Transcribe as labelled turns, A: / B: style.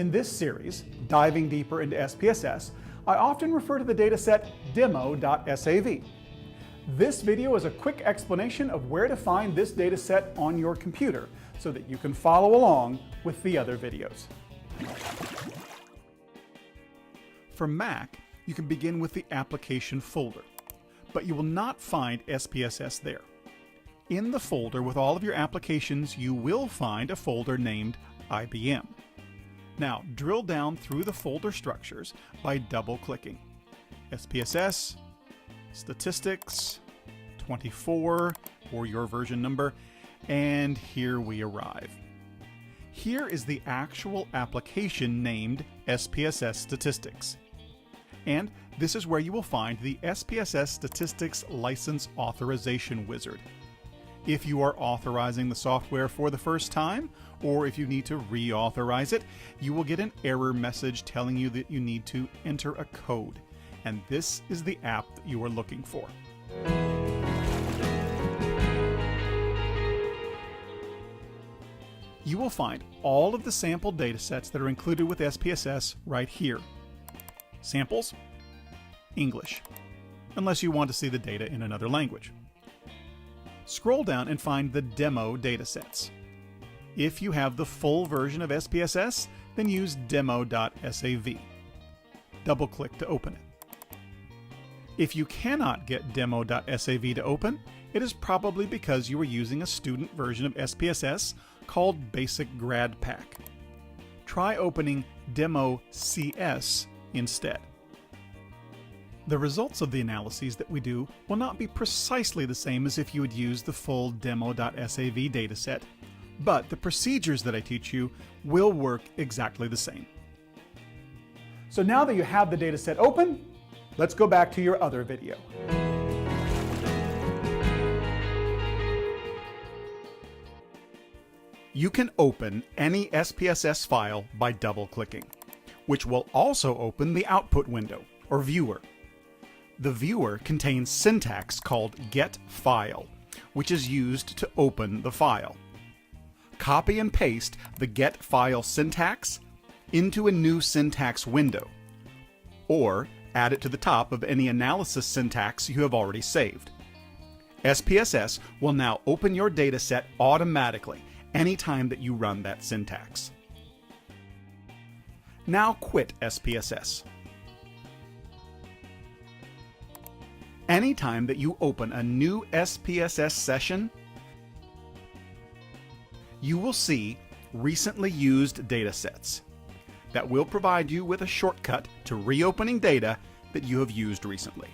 A: In this series, diving deeper into SPSS, I often refer to the dataset Demo.sav. This video is a quick explanation of where to find this dataset on your computer so that you can follow along with the other videos. For Mac, you can begin with the application folder, but you will not find SPSS there. In the folder with all of your applications, you will find a folder named IBM. Now, drill down through the folder structures by double-clicking. SPSS, Statistics, 24, or your version number, and here we arrive. Here is the actual application named SPSS Statistics. And this is where you will find the SPSS Statistics License Authorization Wizard. If you are authorizing the software for the first time, or if you need to reauthorize it, you will get an error message telling you that you need to enter a code. And this is the app that you are looking for. You will find all of the sample datasets that are included with SPSS right here. Samples, English, unless you want to see the data in another language. Scroll down and find the demo datasets. If you have the full version of SPSS, then use Demo.sav. Double-click to open it. If you cannot get Demo.sav to open, it is probably because you are using a student version of SPSS called Basic Grad Pack. Try opening Demo.cs instead. The results of the analyses that we do will not be precisely the same as if you had used the full Demo.sav dataset, but the procedures that I teach you will work exactly the same. So now that you have the dataset open, let's go back to your other video. You can open any SPSS file by double-clicking, which will also open the output window, or viewer. The viewer contains syntax called getFile, which is used to open the file. Copy and paste the getFile syntax into a new syntax window, or add it to the top of any analysis syntax you have already saved. SPSS will now open your dataset automatically anytime that you run that syntax. Now quit SPSS. Anytime that you open a new SPSS session, you will see recently used datasets that will provide you with a shortcut to reopening data that you have used recently.